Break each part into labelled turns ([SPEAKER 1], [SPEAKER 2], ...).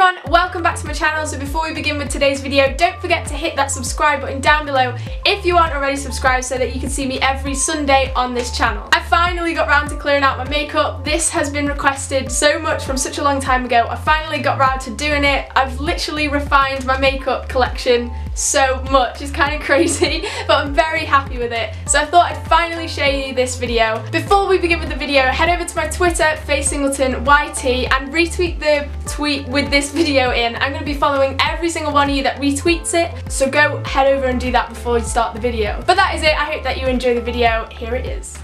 [SPEAKER 1] everyone, welcome back to my channel. So before we begin with today's video, don't forget to hit that subscribe button down below if you aren't already subscribed so that you can see me every Sunday on this channel. I finally got round to clearing out my makeup. This has been requested so much from such a long time ago. I finally got round to doing it. I've literally refined my makeup collection so much. It's kind of crazy, but I'm very happy with it. So I thought I'd finally show you this video. Before we begin with the video, head over to my Twitter, Faye Singleton YT, and retweet the tweet with this video in. I'm going to be following every single one of you that retweets it, so go head over and do that before we start the video. But that is it. I hope that you enjoy the video. Here it is.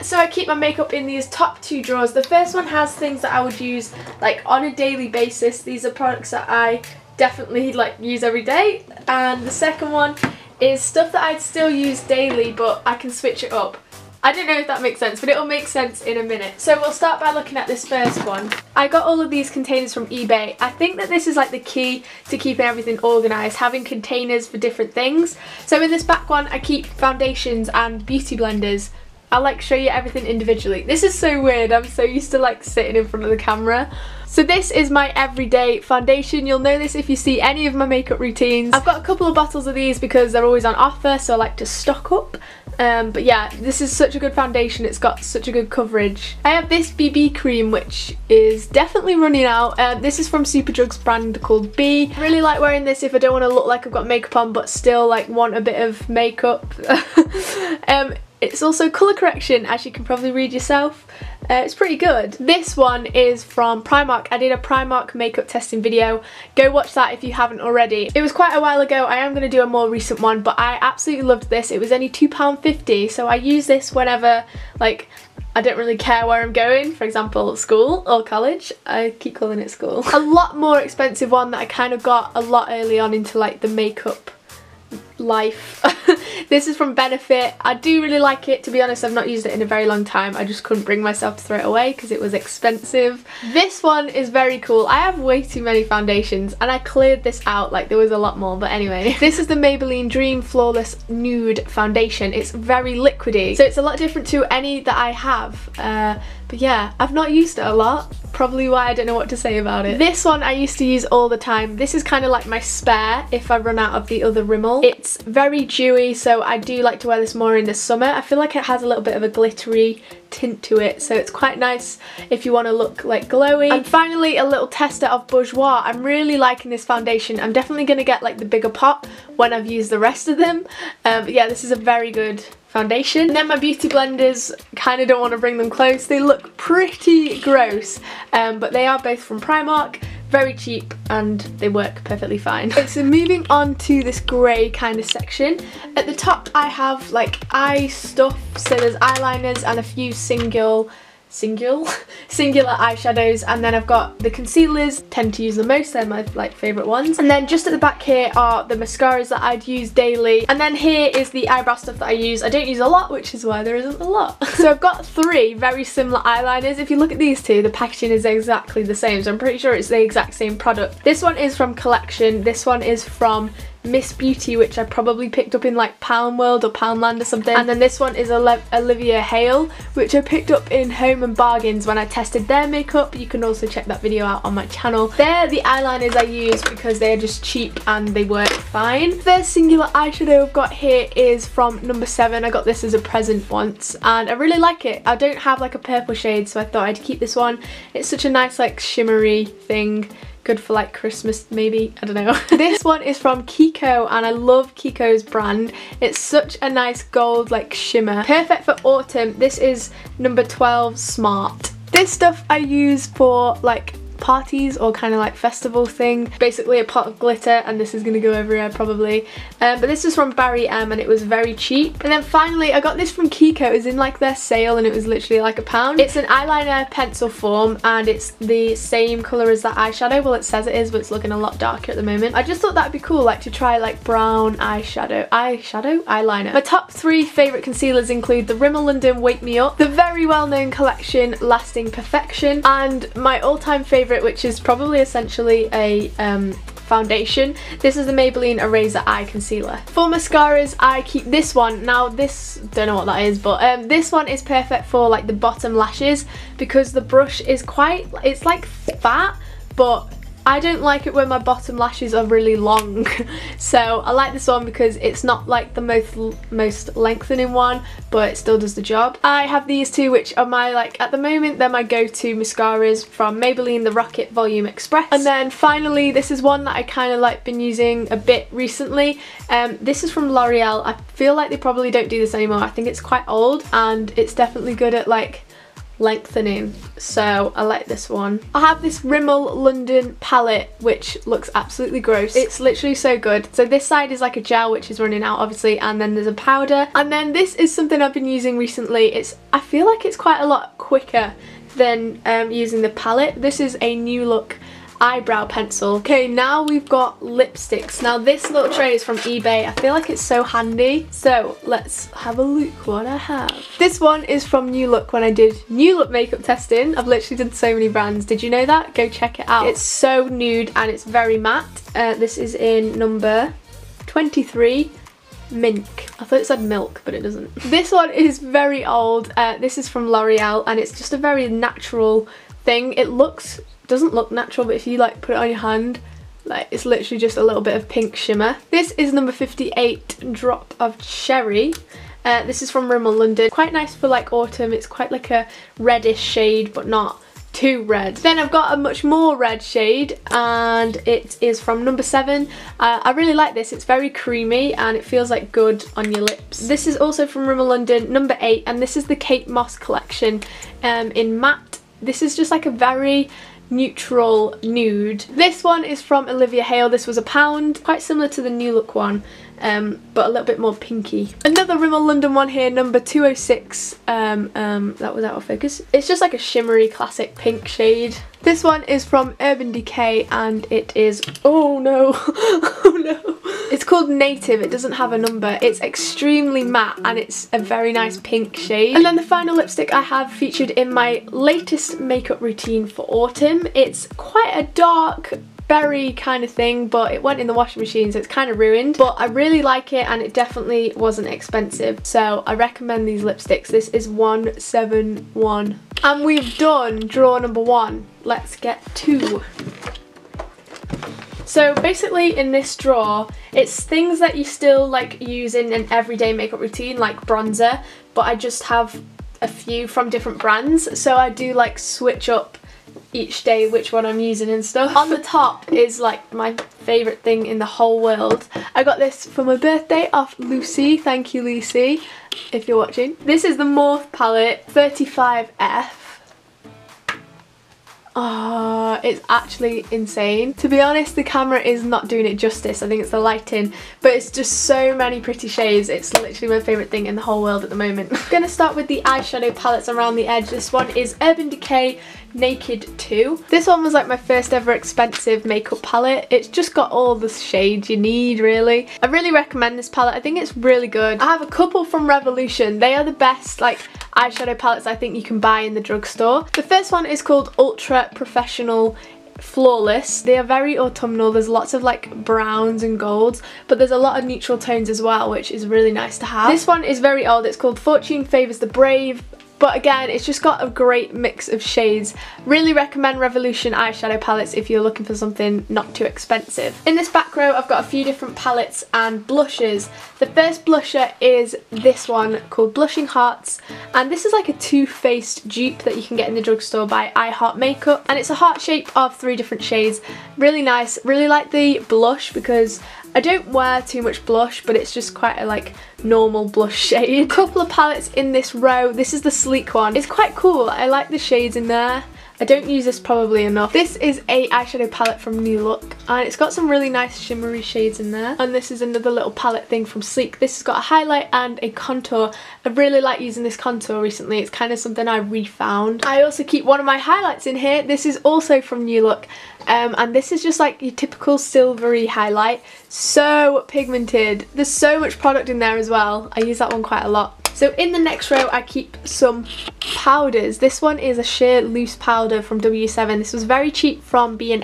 [SPEAKER 1] So I keep my makeup in these top two drawers. The first one has things that I would use like on a daily basis. These are products that I definitely use every day. And the second one is stuff that I'd still use daily, but I can switch it up. I don't know if that makes sense, but it'll make sense in a minute. So we'll start by looking at this first one. I got all of these containers from eBay. I think that this is like the key to keeping everything organised, having containers for different things. So in this back one, I keep foundations and beauty blenders. I'll show you everything individually. This is so weird. I'm so used to sitting in front of the camera. So this is my everyday foundation. You'll know this if you see any of my makeup routines. I've got a couple of bottles of these because they're always on offer, so I like to stock up. But yeah, this is such a good foundation. It's got such a good coverage. I have this BB cream which is definitely running out. This is from Superdrug's brand called B. I really like wearing this if I don't want to look like I've got makeup on but still want a bit of makeup. It's also colour correction, as you can probably read yourself. It's pretty good. This one is from Primark. I did a Primark makeup testing video. Go watch that if you haven't already. It was quite a while ago. I am going to do a more recent one, but I absolutely loved this. It was only £2.50, so I use this whenever I don't really care where I'm going, for example school or college. I keep calling it school. A lot more expensive one that I kind of got a lot early on into the makeup life. This is from Benefit. I do really like it. To be honest, I've not used it in a very long time. I just couldn't bring myself to throw it away because it was expensive. This one is very cool. I have way too many foundations and I cleared this out. There was a lot more, but anyway. This is the Maybelline Dream Flawless Nude Foundation. It's very liquidy, so it's a lot different to any that I have. But yeah, I've not used it a lot. Probably why I don't know what to say about it. This one I used to use all the time. This is kind of like my spare if I run out of the other Rimmel. It's very dewy, so I do like to wear this more in the summer. I feel like it has a little bit of a glittery tint to it, so it's quite nice if you want to look glowy. And finally, a little tester of Bourjois. I'm really liking this foundation. I'm definitely going to get the bigger pot when I've used the rest of them. But yeah, this is a very good foundation. And then my beauty blenders, kind of don't want to bring them close. They look pretty gross, but they are both from Primark. Very cheap and they work perfectly fine. Okay, so moving on to this grey kind of section. At the top I have eye stuff, so there's eyeliners and a few singular eyeshadows, and then I've got the concealers. Tend to use the most, they're my favourite ones. And then just at the back here are the mascaras that I'd use daily, and then here is the eyebrow stuff that I use. I don't use a lot, which is why there isn't a lot. So I've got three very similar eyeliners. If you look at these two, the packaging is exactly the same, so I'm pretty sure it's the exact same product. This one is from Collection, this one is from Miss Beauty, which I probably picked up in Pound World or Poundland or something, and then this one is Olivia Hale, which I picked up in Home and Bargains when I tested their makeup. You can also check that video out on my channel. They're the eyeliners I use because they're just cheap and they work fine. The singular eyeshadow I've got here is from No. 7. I got this as a present once and I really like it. I don't have a purple shade, so I thought I'd keep this one. It's such a nice shimmery thing. Good for Christmas maybe, I don't know. This one is from Kiko and I love Kiko's brand. It's such a nice gold shimmer. Perfect for autumn. This is No. 12 Smart. This stuff I use for parties or kind of festival thing. Basically a pot of glitter, and this is going to go everywhere probably. But this is from Barry M and it was very cheap. And then finally I got this from Kiko. It was in their sale and it was literally £1. It's an eyeliner pencil form and it's the same colour as that eyeshadow. Well, it says it is, but it's looking a lot darker at the moment. I just thought that'd be cool to try brown eyeliner. My top three favourite concealers include the Rimmel London Wake Me Up, the very well known Collection Lasting Perfection, and my all-time favourite, which is probably essentially a foundation. This is the Maybelline Eraser Eye Concealer. For mascaras, I keep this one. Now this, don't know what that is, but this one is perfect for like the bottom lashes because the brush is quite, it's like fat, but I don't like it when my bottom lashes are really long. So I like this one because it's not like the most lengthening one, but it still does the job. I have these two, which are my, like, at the moment they're my go-to mascaras from Maybelline, the Rocket Volume Express. And then finally, this is one that I kind of like been using a bit recently. This is from L'Oreal. I feel like they probably don't do this anymore. I think it's quite old and it's definitely good at like lengthening, so I like this one. I have this Rimmel London palette which looks absolutely gross. It's literally so good. So this side is like a gel which is running out obviously, and then there's a powder, and then this is something I've been using recently. I feel like it's quite a lot quicker than using the palette. This is a New Look eyebrow pencil. Okay, now we've got lipsticks. Now this little tray is from eBay. I feel like it's so handy. So let's have a look what I have. This one is from New Look when I did New Look makeup testing. I've literally done so many brands. Did you know that? Go check it out. It's so nude and it's very matte. This is in number 23. Mink. I thought it said milk, but it doesn't. This one is very old. This is from L'Oreal and it's just a very natural thing. It doesn't look natural, but if you like put it on your hand, like it's literally just a little bit of pink shimmer. This is number 58, Drop of Cherry. This is from Rimmel London. Quite nice for like autumn. It's quite like a reddish shade, but not too red. Then I've got a much more red shade and it is from number 7. I really like this. It's very creamy and it feels like good on your lips. This is also from Rimmel London, number 8, and this is the Kate Moss collection in matte. This is just like a very neutral nude. This one is from Olivia Hale. This was £1, quite similar to the New Look one, but a little bit more pinky. Another Rimmel London one here, number 206. That was out of focus. It's just like a shimmery classic pink shade. This one is from Urban Decay and it is, oh no, oh no. It's called Native. It doesn't have a number. It's extremely matte and it's a very nice pink shade. And then the final lipstick I have featured in my latest makeup routine for autumn. It's quite a dark berry kind of thing, but it went in the washing machine so it's kind of ruined, but I really like it and it definitely wasn't expensive, so I recommend these lipsticks. This is 171 and we've done drawer number 1. Let's get 2. So basically in this drawer, it's things that you still like use in an everyday makeup routine, like bronzer, but I just have a few from different brands, so I do like switch up each day which one I'm using and stuff. On the top is like my favourite thing in the whole world. I got this for my birthday off Lucy. Thank you, Lucy, if you're watching. This is the Morphe palette 35F. Oh, it's actually insane. To be honest, the camera is not doing it justice. I think it's the lighting, but it's just so many pretty shades. It's literally my favourite thing in the whole world at the moment. I'm gonna start with the eyeshadow palettes around the edge. This one is Urban Decay Naked 2. This one was like my first ever expensive makeup palette. It's just got all the shades you need, really. I really recommend this palette. I think it's really good. I have a couple from Revolution. They are the best like eyeshadow palettes I think you can buy in the drugstore. The first one is called Ultra Professional Flawless. They are very autumnal. There's lots of like browns and golds, but there's a lot of neutral tones as well, which is really nice to have. This one is very old. It's called Fortune Favours the Brave. But again, it's just got a great mix of shades. Really recommend Revolution eyeshadow palettes if you're looking for something not too expensive. In this back row, I've got a few different palettes and blushes. The first blusher is this one called Blushing Hearts. And this is like a Too Faced dupe that you can get in the drugstore by I Heart Makeup. And it's a heart shape of 3 different shades. Really nice. Really like the blush because I don't wear too much blush, but it's just quite a like normal blush shade. A couple of palettes in this row. This is the sleek one. It's quite cool. I like the shades in there. I don't use this probably enough. This is a eyeshadow palette from New Look and it's got some really nice shimmery shades in there. And this is another little palette thing from Sleek. This has got a highlight and a contour. I really like using this contour recently. It's kind of something I refound. I also keep one of my highlights in here. This is also from New Look and this is just like your typical silvery highlight. So pigmented. There's so much product in there as well. I use that one quite a lot. So in the next row I keep some powders. This one is a sheer loose powder from W7. This was very cheap from B&M.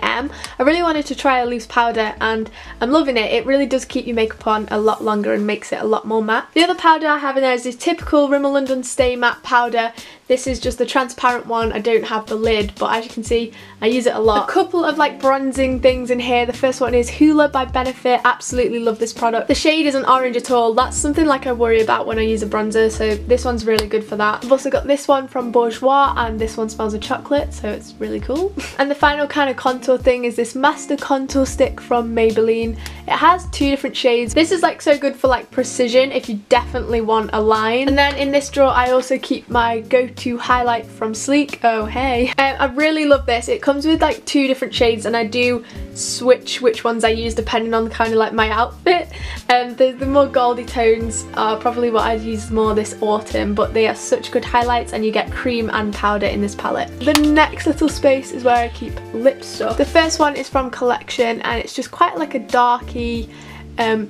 [SPEAKER 1] I really wanted to try a loose powder and I'm loving it. It really does keep your makeup on a lot longer and makes it a lot more matte. The other powder I have in there is this typical Rimmel London Stay Matte powder. This is just the transparent one. I don't have the lid, but as you can see, I use it a lot. A couple of like bronzing things in here. The first one is Hoola by Benefit. Absolutely love this product. The shade isn't orange at all. That's something like I worry about when I use a bronzer, so this one's really good for that. I've also got this one from Bourjois, and this one smells of chocolate, so it's really cool. And the final kind of contour thing is this Master Contour Stick from Maybelline. It has 2 different shades. This is like so good for like precision if you definitely want a line. And then in this drawer I also keep my go-to highlight from Sleek. Oh hey. I really love this. It comes with like 2 different shades and I do switch which ones I use depending on kind of like my outfit. The more goldy tones are probably what I'd use more this autumn, but they are such good highlights and you get cream and powder in this palette. The next little space is where I keep lip stuff. The first one is from Collection and it's just quite like a darky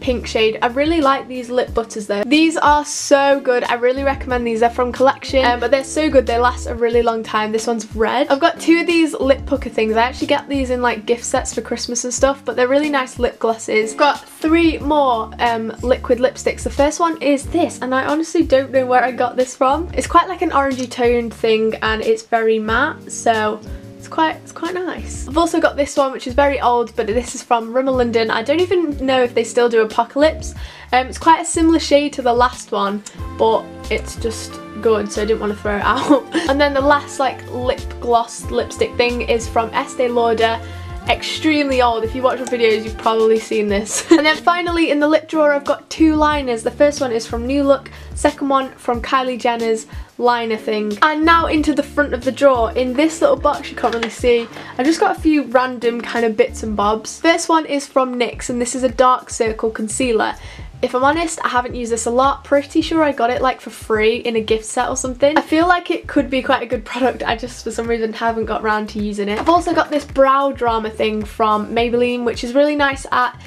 [SPEAKER 1] pink shade. I really like these lip butters though. These are so good. I really recommend these. They're from Collection, but they're so good. They last a really long time. This one's red. I've got 2 of these lip pucker things. I actually get these in like gift sets for Christmas and stuff, but they're really nice lip glosses. I've got 3 more liquid lipsticks. The first one is this, and I honestly don't know where I got this from. It's quite like an orangey toned thing and it's very matte, so it's quite nice. I've also got this one which is very old, but this is from Rimmel London. I don't even know if they still do Apocalypse. It's quite a similar shade to the last one, but it's just good, so I didn't want to throw it out. And then the last like lip gloss lipstick thing is from Estee Lauder. Extremely old. If you watch my videos you've probably seen this. And then finally in the lip drawer I've got 2 liners. The first one is from New Look, second one from Kylie Jenner's liner thing. And now into the front of the drawer. In this little box you can't really see, I just got a few random kind of bits and bobs. First one is from NYX and this is a dark circle concealer. If I'm honest, I haven't used this a lot. Pretty sure I got it like for free in a gift set or something. I feel like it could be quite a good product. I just for some reason haven't got around to using it. I've also got this brow drama thing from Maybelline, which is really nice at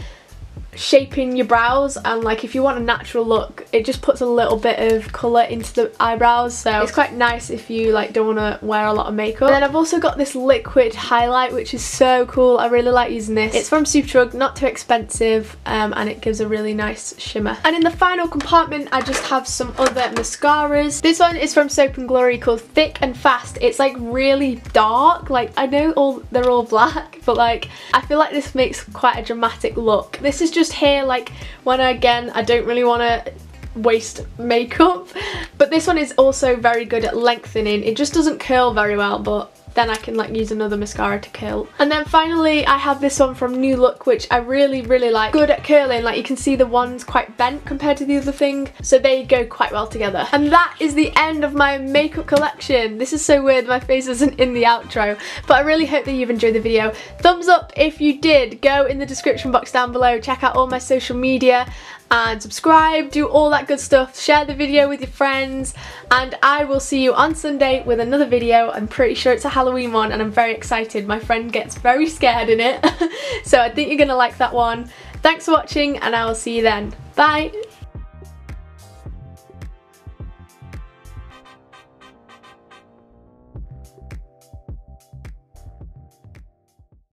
[SPEAKER 1] shaping your brows, and like if you want a natural look it just puts a little bit of colour into the eyebrows, so it's quite nice if you like don't want to wear a lot of makeup. And then I've also got this liquid highlight which is so cool. I really like using this. It's from Superdrug, not too expensive, and it gives a really nice shimmer. And in the final compartment I just have some other mascaras. This one is from Soap and Glory called Thick and Fast. It's like really dark. Like I know they're all black, but like I feel like this makes quite a dramatic look. This is just here like when I don't really want to waste makeup, but this one is also very good at lengthening. It just doesn't curl very well, but then I can like use another mascara to curl. And then finally I have this one from New Look which I really like. Good at curling, like you can see the one's quite bent compared to the other thing, so they go quite well together. And that is the end of my makeup collection. This is so weird my face isn't in the outro, but I really hope that you've enjoyed the video. Thumbs up if you did. Go in the description box down below, check out all my social media and subscribe, do all that good stuff, share the video with your friends, and I will see you on Sunday with another video. I'm pretty sure it's a Halloween one and I'm very excited. My friend gets very scared in it so I think you're gonna like that one. Thanks for watching and I will see you then. Bye!